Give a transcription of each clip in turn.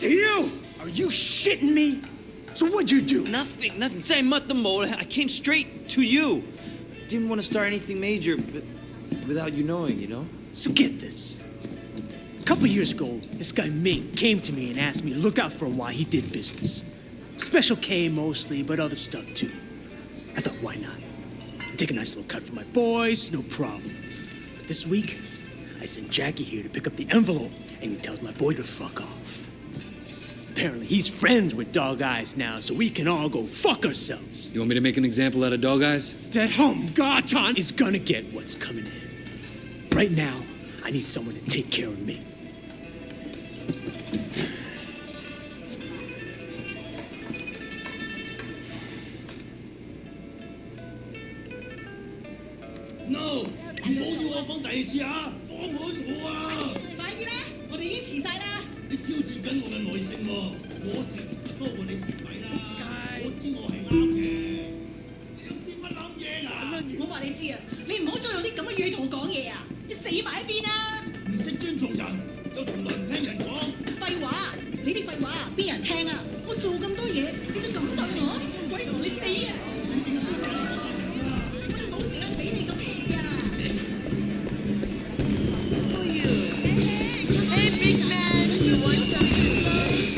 Deal? Are you shitting me? So what'd you do? Nothing. 真係乜都冇啦. I came straight to you. Didn't want to start anything major, but without you knowing, you know? So get this. A couple years ago, this guy Ming came to me and asked me to look out for him while he did business. Special K mostly, but other stuff too. I thought, why not? Take a nice little cut for my boys, no problem. But this week, I sent Jackie here to pick up the envelope, and he tells my boy to fuck off. Apparently, he's friends with Dog Eyes now, so we can all go fuck ourselves. You want me to make an example out of Dog Eyes? That Garton is gonna get what's coming in. Right now, I need someone to take care of me. No，唔好要我放第二次啊！放開我啊！快啲啦，我哋已經遲晒啦！你挑戰緊我嘅耐性喎，我食多過你食米啦。我知我係啱嘅，你有屎忽諗嘢㗎？我話你知啊，你唔好再用啲咁嘅語氣同我講嘢啊！你死埋一邊啦！唔識尊重人，又從來唔聽人講。廢話，你啲廢話邊人聽啊？我做咁多嘢，你就咁對我，鬼同你死啊！我哋冇時間俾你咁氣啊！Hey, big man, you want something close?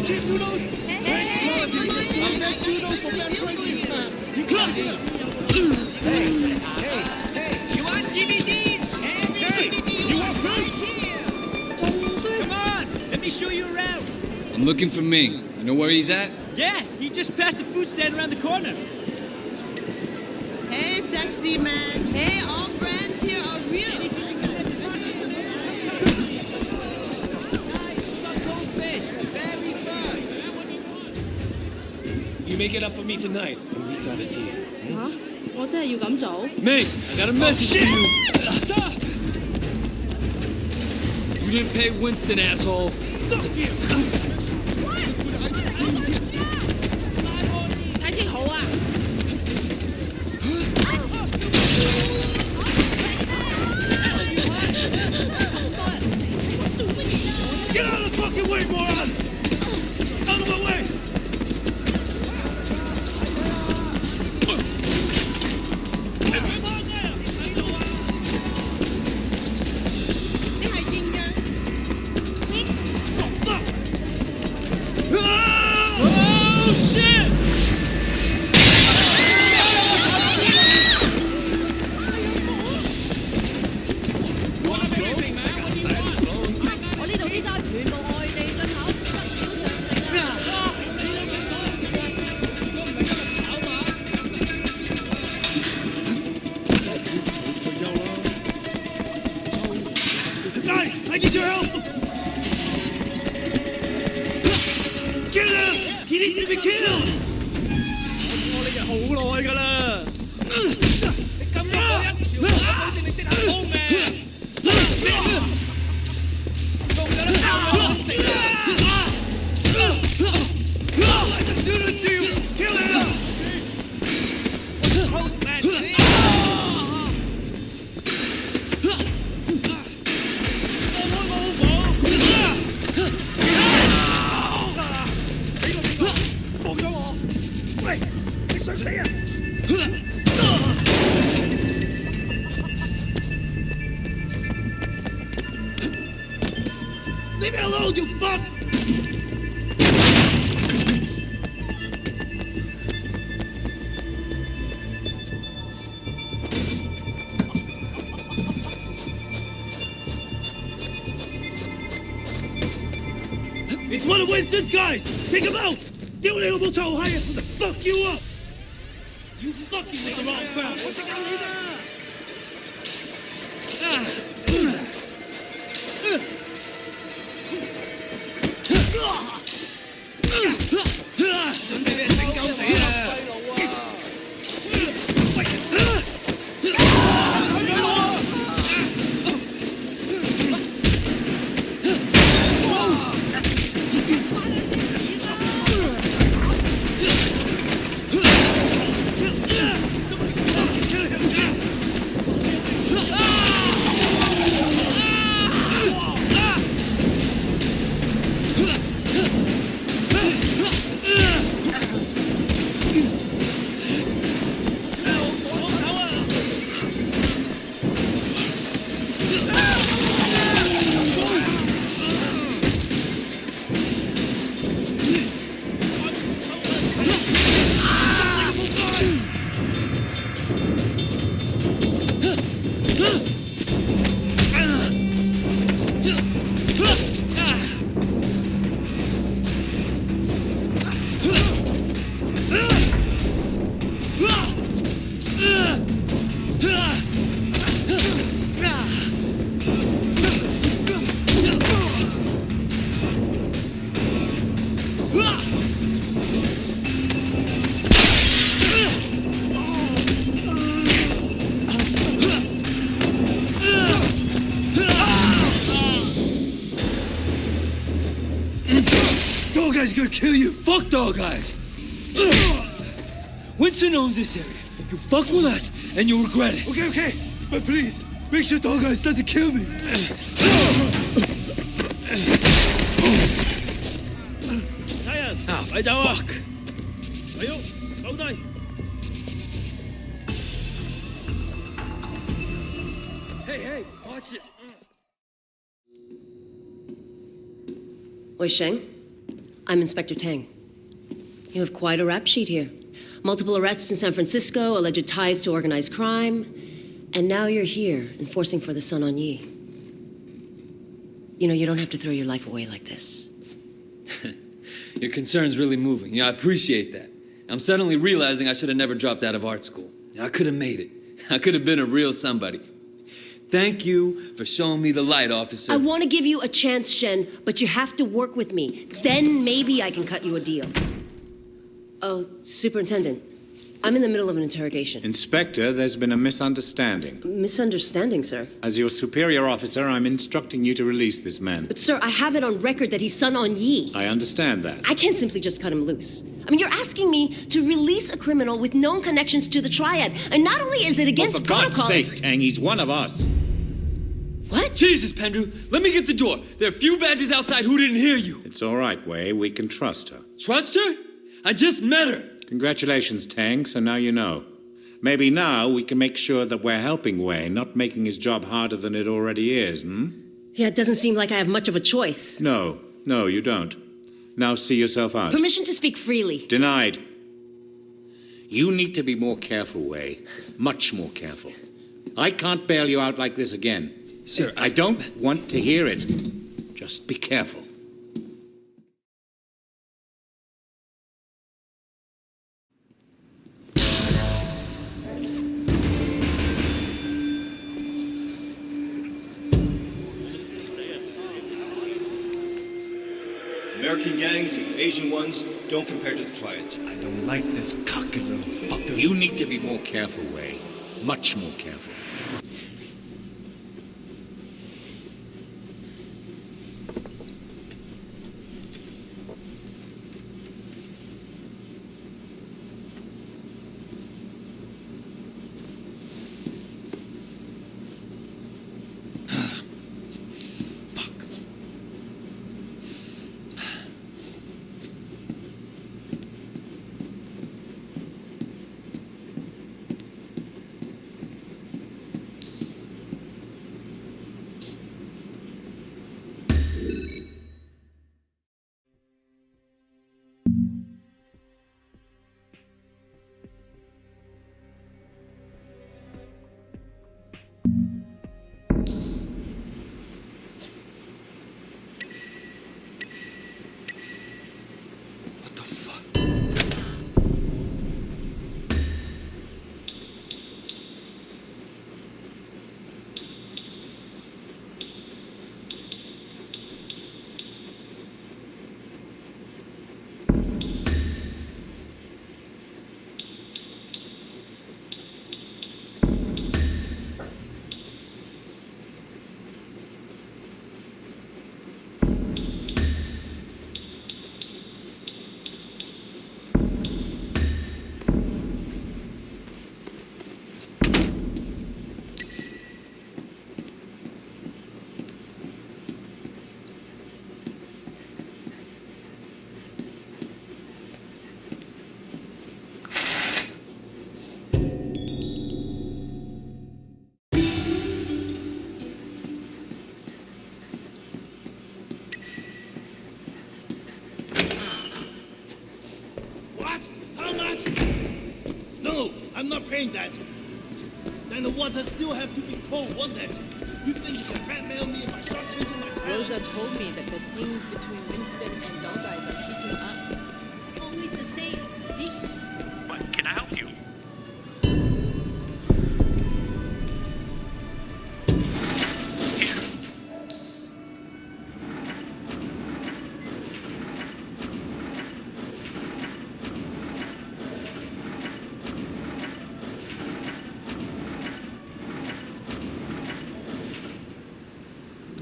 Cheap noodles? Hey, best noodles for best prices, man. You got it. Hey, you want DVDs? Hey, you want food? Come on, let me show you around. I'm looking for Ming. You know where he's at? Yeah, he just passed the food stand around the corner. Hey, sexy man. Hey, all brands here are real. Nice, suckle fish, very fun. You make it up for me tonight, and we got a deal. 嚇！我真係要咁做？ Ming, I got a message for you. Stop! You didn't pay Winston, asshole. Fuck you! 睇清好啊！ Get out of the fucking way, moron! Out of my way! 你係認嘅？ Oh, fuck! Oh, shit! 我呢度啲衫全部外地進口，不繳上證啊！ Guys, I need your help! Kill him! He needs to be killed! 我呢日好耐㗎啦。你咁多個人，條女先你即刻幫命。仲有得打我食啊！ I just do this to you! Kill him! Close man, Leave me alone, you fuck! It's one of Winston's guys! Take him out! 屌你老母臭閪啊！我就 fuck you up! You fucking with the wrong crowd! 我食夠你啦！準備俾人整鳩死啦！ Guy's gonna kill you. Fuck Dog Eyes. Winston owns this area. You fuck with us, and you'll regret it. Okay. But please, make sure Dog Eyes doesn't kill me. Ah, fuck. Hey, watch it. Wei Sheng, I'm Inspector Tang. You have quite a rap sheet here. Multiple arrests in San Francisco, alleged ties to organized crime, and now you're here, enforcing for the Sun On Yi. You know, you don't have to throw your life away like this. Your concern's really moving. Yeah, I appreciate that. I'm suddenly realizing I should have never dropped out of art school. I could have made it. I could have been a real somebody. Thank you for showing me the light, officer. I want to give you a chance, Shen, but you have to work with me. Then maybe I can cut you a deal. Oh, Superintendent, I'm in the middle of an interrogation. Inspector, there's been a misunderstanding. Misunderstanding, sir. As your superior officer, I'm instructing you to release this man. But, sir, I have it on record that he's Sun On Yi. I understand that. I can't simply just cut him loose. I mean, you're asking me to release a criminal with known connections to the Triad. And not only is it against For God's protocol... sake, Tang, he's one of us. What? Jesus, Pendrew, let me get the door. There are a few badges outside who didn't hear you. It's all right, Wei. We can trust her. Trust her? I just met her. Congratulations, Tang, so now you know. Maybe now we can make sure that we're helping Wei, not making his job harder than it already is, Yeah, it doesn't seem like I have much of a choice. No, you don't. Now see yourself out. Permission to speak freely. Denied. You need to be more careful, Wei. Much more careful. I can't bail you out like this again. Sir, I don't want to hear it. Just be careful. American gangs, Asian ones, don't compare to the Triads. I don't like this cocky little fucker. You need to be more careful, Wei. Much more careful. I'm not paying that. Then the water still have to be cold, won't it? You think you can blackmail me if I start changing my tires? Rosa told me that the things between Winston and Dog Eyes are heating up. Always the same. Beef. What? Can I help you?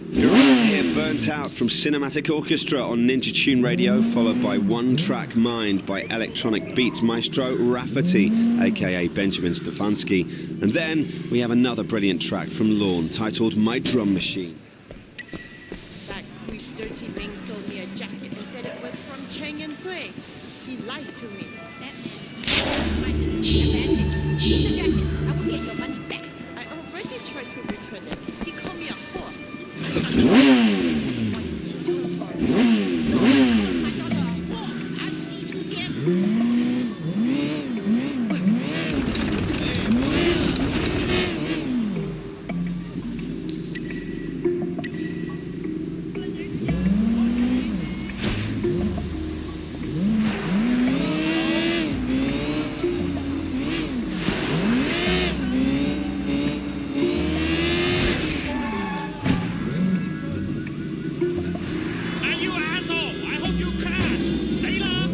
You're a tip. Burnt Out from Cinematic Orchestra on Ninja Tune Radio, followed by One Track Mind by electronic beats maestro Rafferty, aka Benjamin Stefanski. And then we have another brilliant track from Lorne titled My Drum Machine. That creep Dirty Ming sold me a jacket and said it was from Cheng and Sui. He lied to me. That man is trying to take advantage. Keep the jacket. I will get your money back. I already tried to return it. He called me a horse. I'll see to him. And you asshole! I hope you crash! Sailor!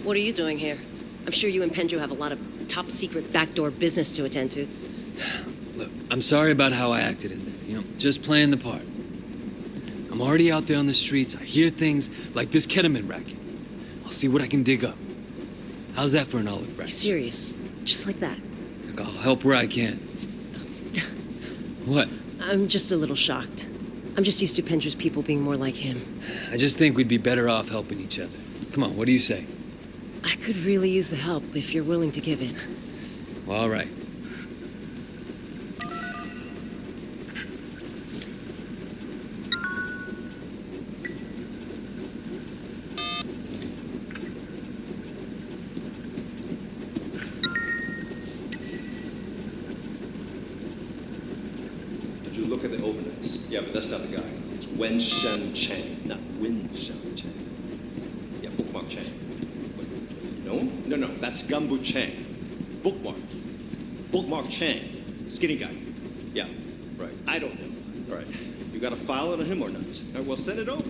What are you doing here? I'm sure you and Pendrew have a lot of top secret backdoor business to attend to. Look, I'm sorry about how I acted in there. You know, just playing the part. I'm already out there on the streets. I hear things like this ketamine racket. I'll see what I can dig up. How's that for an olive You branch? serious? Just like that? Look, I'll help where I can. What? I'm just a little shocked. I'm just used to Pendrew's people being more like him. I just think we'd be better off helping each other. Come on, what do you say? I could really use the help if you're willing to give it. Well, all right. Did you look at the overnights? Yeah, but that's not the guy. It's Wen Shen Cheng, not Win Shen Cheng. Yeah, Bookmark Cheng. Wait, you know him? No, that's Gumbu Cheng. Bookmark. Bookmark Cheng. Skinny guy. Yeah, right. I don't know. All right. You got a file on him or not? All right, well, send it over.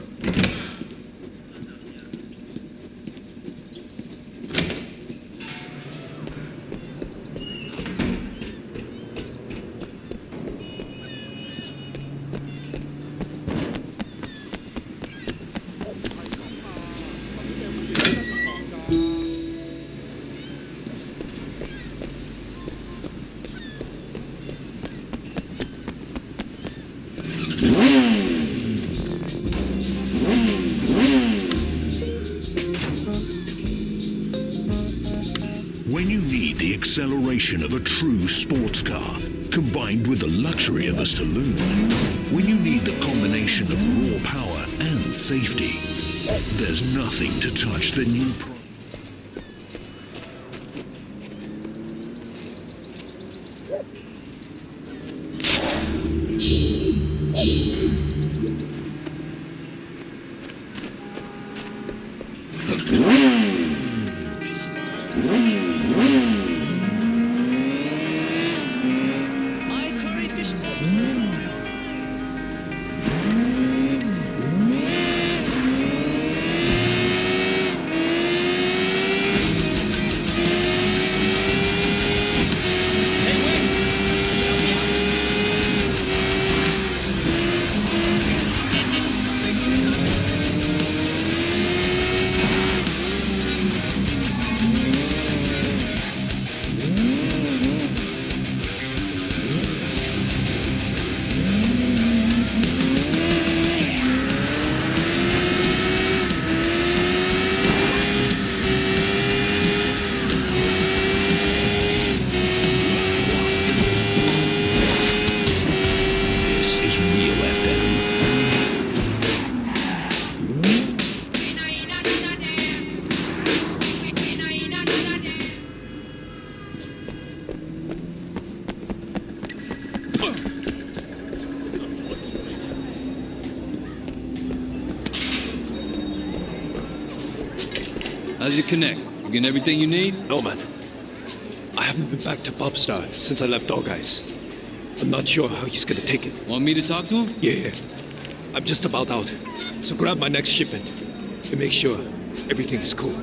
When you need the acceleration of a true sports car, combined with the luxury of a saloon, when you need the combination of raw power and safety, there's nothing to touch the new My curry fish balls. How's your connect? You getting everything you need? No, man. I haven't been back to Popstar since I left Dog Eyes. I'm not sure how he's gonna take it. Want me to talk to him? Yeah. I'm just about out. So grab my next shipment and make sure everything is cool.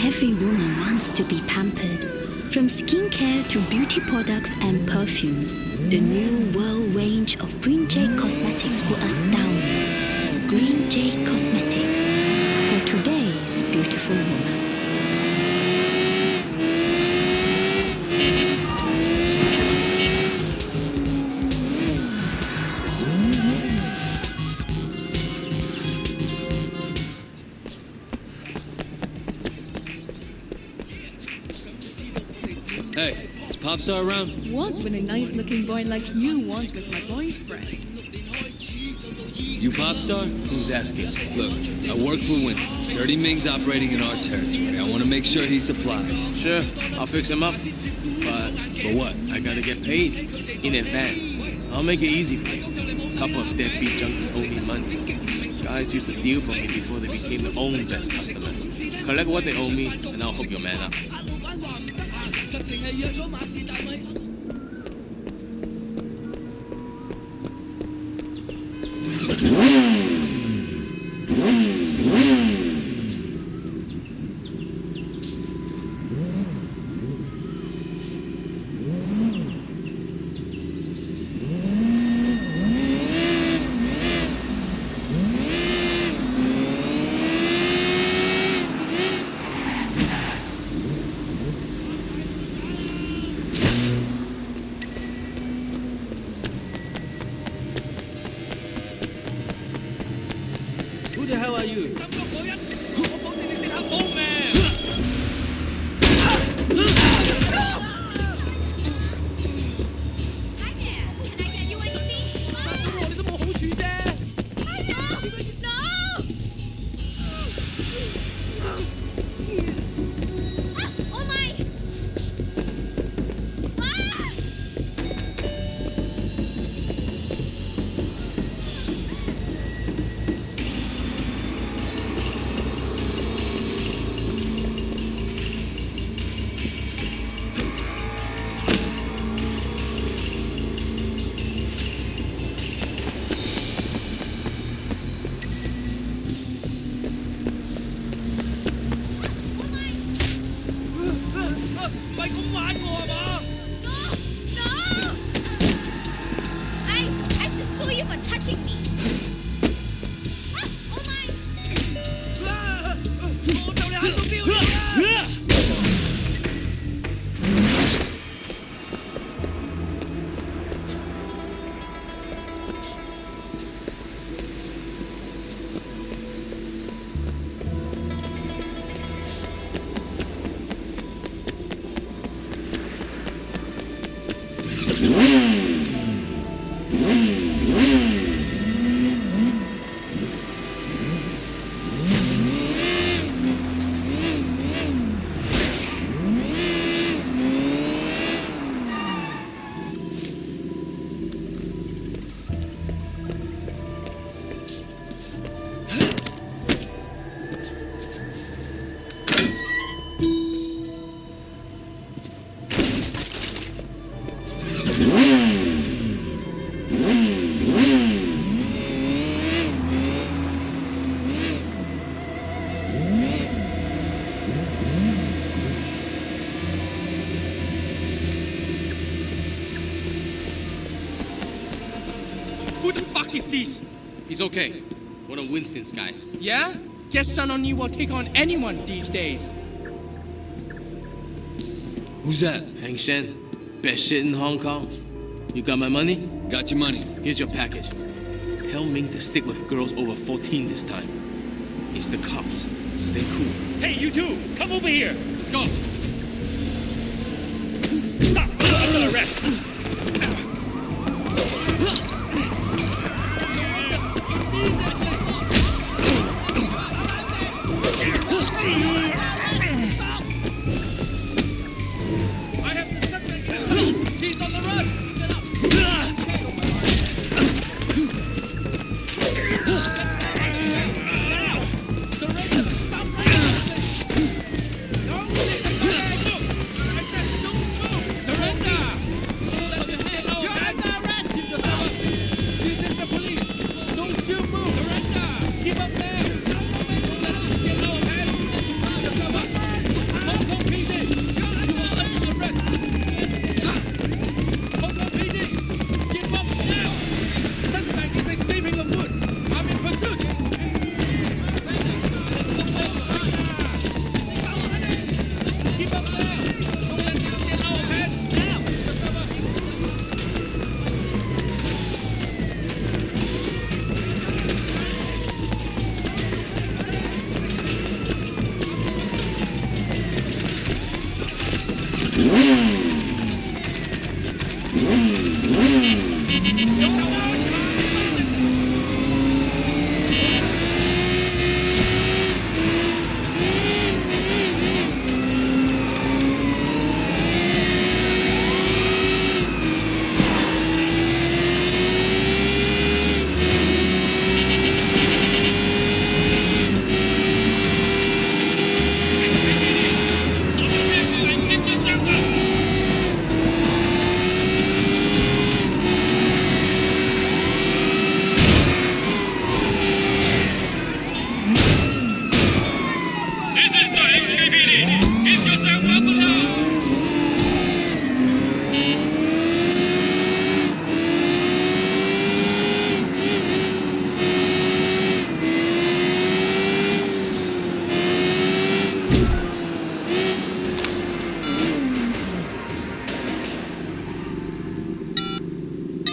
Every woman wants to be pampered. From skincare to beauty products and perfumes, the new world range of Green Jade Cosmetics will astound you. Green Jade Cosmetics, for today's beautiful woman. Hey, is Popstar around? What would a nice-looking boy like you want with my boyfriend? You Popstar? Who's asking? Look, I work for Winston's. Dirty Ming's operating in our territory. I want to make sure he's supplied. Sure, I'll fix him up. But what? I gotta get paid in advance. I'll make it easy for you. A couple of deadbeat junkies owe me money. Guys used to deal for me before they became the only best customer. Collect what they owe me, and I'll hook your man up. Who the hell are you? I should sue you for touching me. Who the fuck is this? He's okay. One of Winston's guys. Yeah? Guess Sun On You will take on anyone these days. Who's that? Feng Shen. Best shit in Hong Kong. You got my money? Got your money. Here's your package. Tell Ming to stick with girls over 14 this time. It's the cops. Stay cool. Hey, you two! Come over here! Let's go! Stop! Under arrest! I have the suspect in sight. He's on the run. Surrender. Stop running. No, I said don't move. Surrender. Let this get out. You're under arrest. Keep yourself up. This is the police. Don't you move. Surrender. Keep up there. Let this get out, man. Keep yourself up. Hong Kong PD. You are under arrest. Hong Kong PD. Give up now. Suspect is escaping the wood. I'm in pursuit. Keep up there. Don't let this get out of hand. Now. Keep yourself up. This is the HKPD. Keep yourself up now.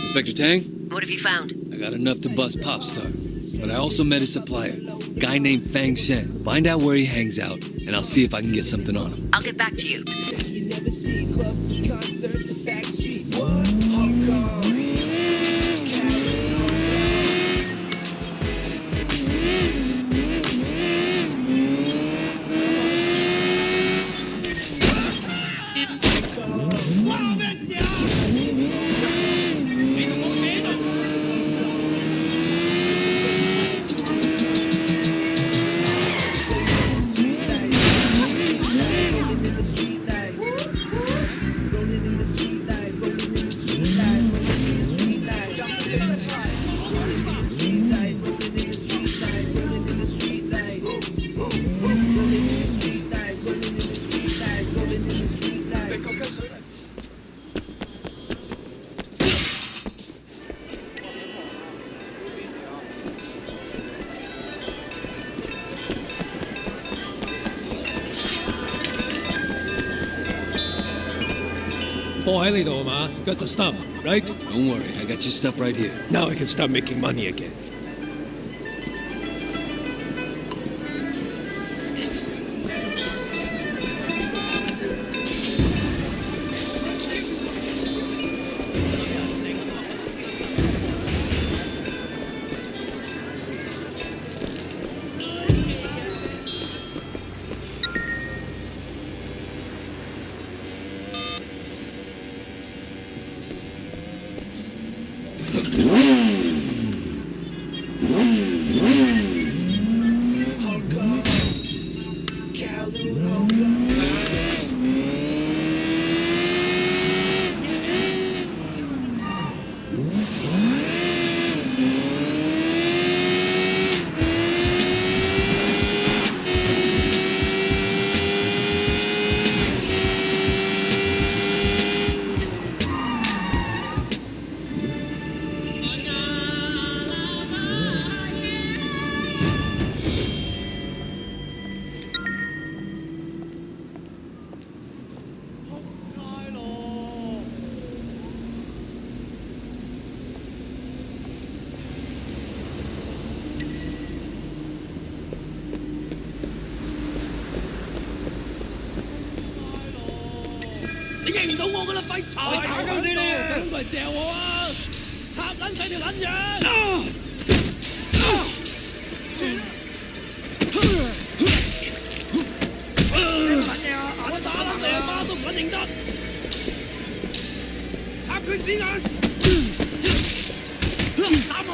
Inspector Tang? What have you found? I got enough to bust Popstar. But I also met his supplier, a guy named Fang Shen. Find out where he hangs out, and I'll see if I can get something on him. I'll get back to you. Got the stuff, right? Don't worry, I got your stuff right here. Now I can start making money again. 鬼柴！我打鳩死你啊！咁佢嚼我啊！插撚死條撚樣！我打撚你阿媽都唔撚認得！插佢屎眼！打我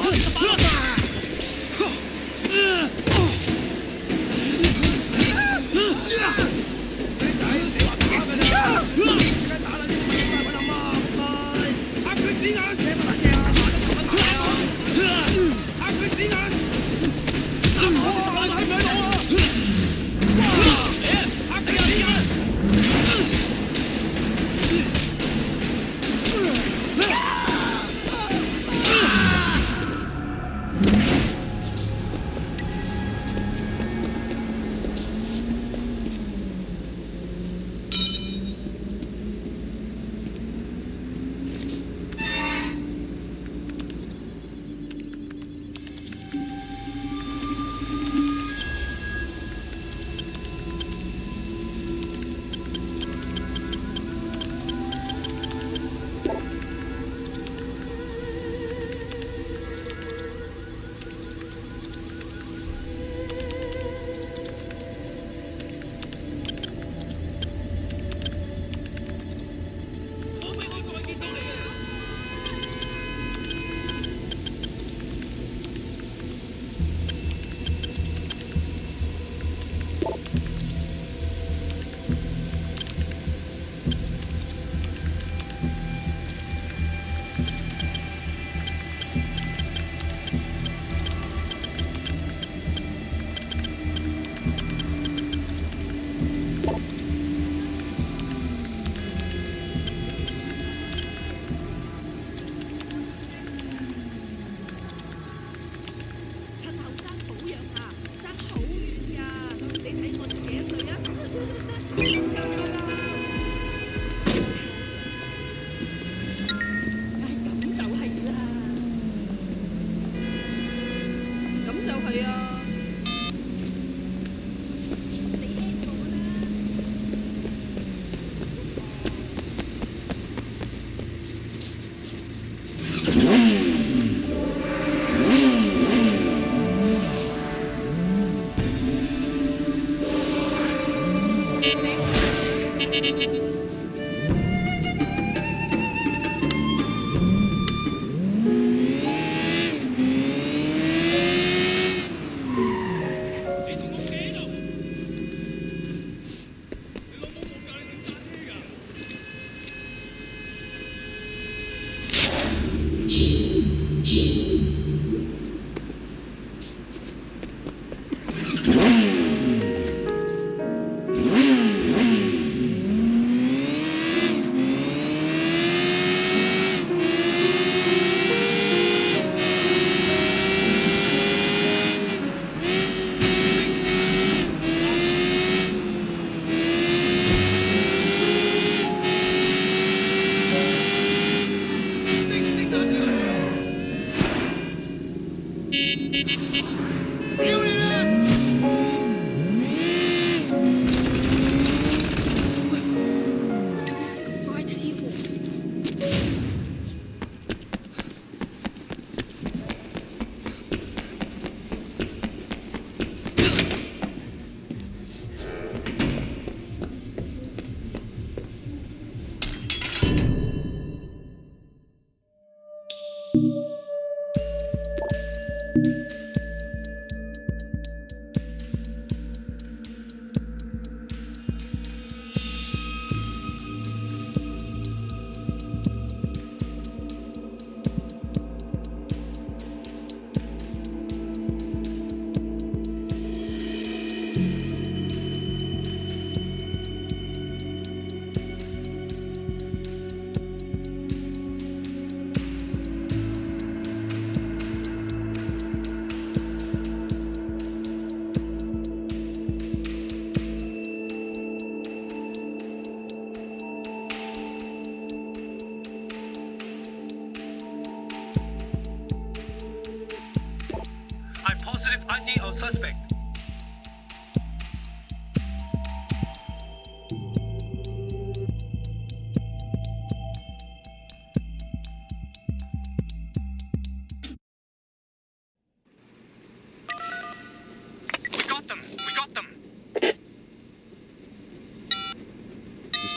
！Positive ID on suspect.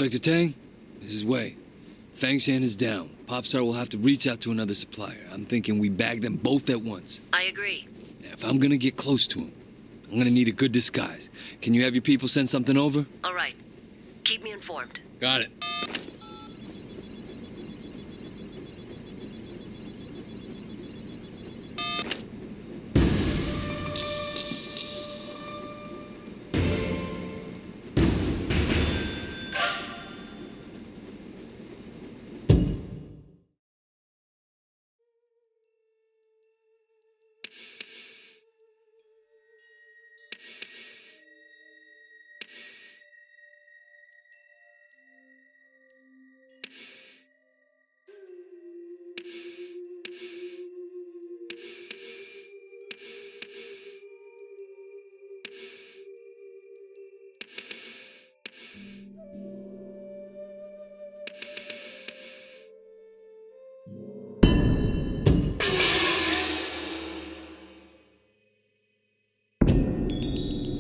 Inspector Tang, this is Wei. Fang Shan is down. Popstar will have to reach out to another supplier. I'm thinking we bag them both at once. I agree. Now, if I'm gonna get close to him, I'm gonna need a good disguise. Can you have your people send something over? All right. Keep me informed. Got it.